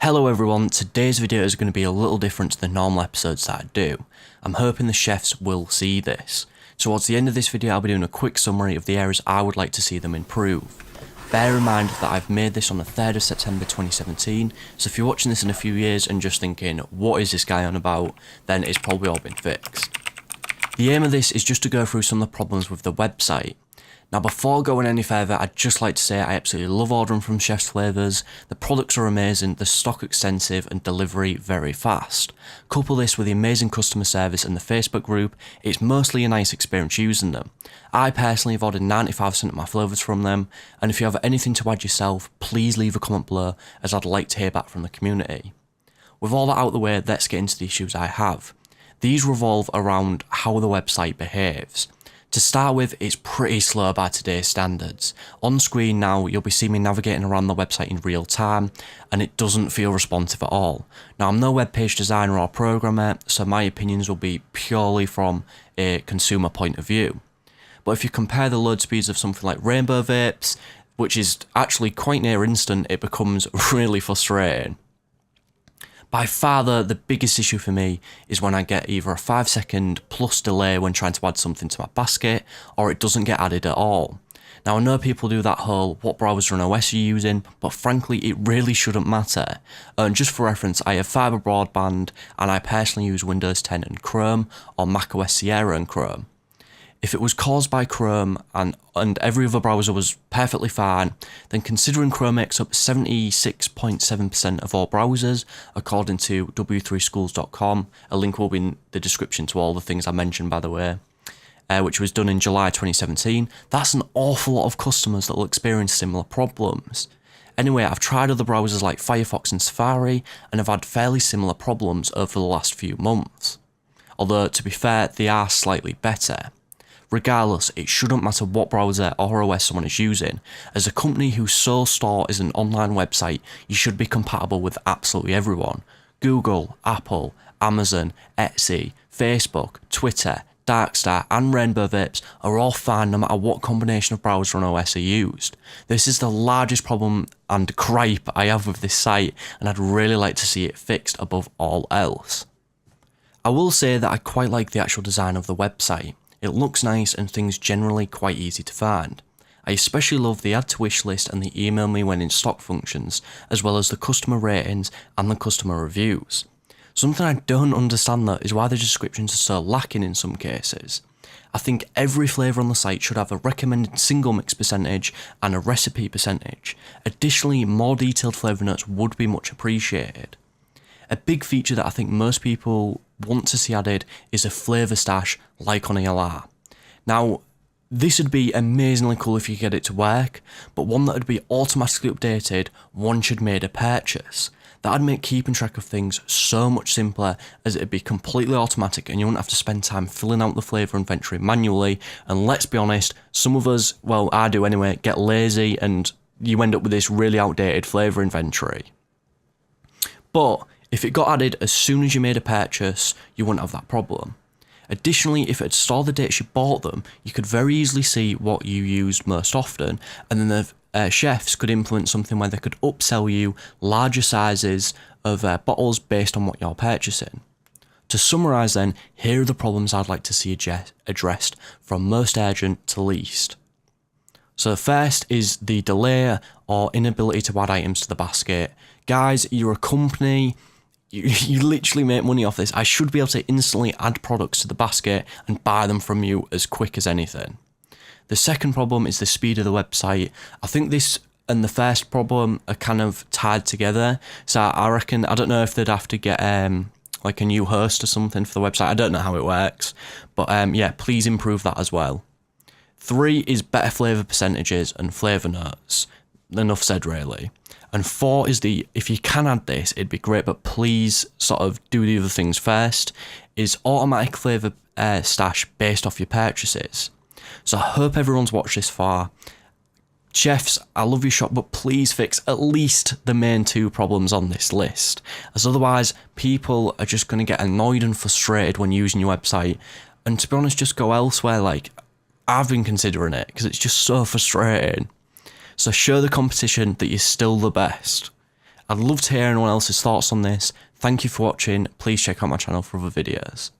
Hello everyone, today's video is going to be a little different to the normal episodes that I do. I'm hoping the chefs will see this. Towards the end of this video I'll be doing a quick summary of the areas I would like to see them improve. Bear in mind that I've made this on the 3rd of September 2017, so if you're watching this in a few years and just thinking, what is this guy on about, then it's probably all been fixed. The aim of this is just to go through some of the problems with the website. Now before going any further, I'd just like to say I absolutely love ordering from Chefs Flavours. The products are amazing, the stock extensive and delivery very fast. Couple this with the amazing customer service and the Facebook group, it's mostly a nice experience using them. I personally have ordered 95% of my flavours from them, and if you have anything to add yourself, please leave a comment below as I'd like to hear back from the community. With all that out of the way, let's get into the issues I have. These revolve around how the website behaves. To start with, it's pretty slow by today's standards. On screen now, you'll be seeing me navigating around the website in real time, and it doesn't feel responsive at all. Now, I'm no web page designer or programmer, so my opinions will be purely from a consumer point of view. But if you compare the load speeds of something like Rainbow Vapes, which is actually quite near instant, it becomes really frustrating. By far the biggest issue for me is when I get either a 5-second plus delay when trying to add something to my basket, or it doesn't get added at all. Now I know people do that whole what browser and OS you're using, but frankly it really shouldn't matter. And just for reference, I have fibre broadband and I personally use Windows 10 and Chrome, or macOS Sierra and Chrome. If it was caused by Chrome and every other browser was perfectly fine, then considering Chrome makes up 76.7% of all browsers, according to w3schools.com, a link will be in the description to all the things I mentioned by the way, which was done in July 2017, that's an awful lot of customers that will experience similar problems. Anyway, I've tried other browsers like Firefox and Safari, and have had fairly similar problems over the last few months. Although, to be fair, they are slightly better. Regardless, it shouldn't matter what browser or OS someone is using. As a company whose sole store is an online website, you should be compatible with absolutely everyone. Google, Apple, Amazon, Etsy, Facebook, Twitter, Darkstar and Rainbow Vapes are all fine no matter what combination of browser and OS are used. This is the largest problem and gripe I have with this site, and I'd really like to see it fixed above all else. I will say that I quite like the actual design of the website. It looks nice and things generally quite easy to find. I especially love the add to wish list and the email me when in stock functions, as well as the customer ratings and the customer reviews. Something I don't understand though is why the descriptions are so lacking in some cases. I think every flavour on the site should have a recommended single mix percentage and a recipe percentage. Additionally, more detailed flavour notes would be much appreciated. A big feature that I think most people want to see added is a flavour stash like on ELR. Now, this would be amazingly cool if you get it to work, but one that would be automatically updated once you'd made a purchase. That'd make keeping track of things so much simpler, as it'd be completely automatic and you wouldn't have to spend time filling out the flavour inventory manually. And let's be honest, some of us, well I do anyway, get lazy and you end up with this really outdated flavour inventory. But if it got added as soon as you made a purchase, you wouldn't have that problem. Additionally, if it had stored the dates you bought them, you could very easily see what you used most often, and then the chefs could implement something where they could upsell you larger sizes of bottles based on what you're purchasing. To summarise then, here are the problems I'd like to see addressed from most urgent to least. So the first is the delay or inability to add items to the basket. Guys, you're a company. You literally make money off this. I should be able to instantly add products to the basket and buy them from you as quick as anything. The second problem is the speed of the website. I think this and the first problem are kind of tied together. So I reckon, I don't know if they'd have to get like a new host or something for the website. I don't know how it works. But yeah, please improve that as well. 3 is better flavour percentages and flavour notes. Enough said really. And 4 is if you can add this, it'd be great, but please sort of do the other things first, is automatic flavour stash based off your purchases. So I hope everyone's watched this far. Chefs, I love your shop, but please fix at least the main 2 problems on this list, as otherwise people are just going to get annoyed and frustrated when using your website, and to be honest, just go elsewhere. Like, I've been considering it because it's just so frustrating. So show the competition that you're still the best. I'd love to hear anyone else's thoughts on this. Thank you for watching. Please check out my channel for other videos.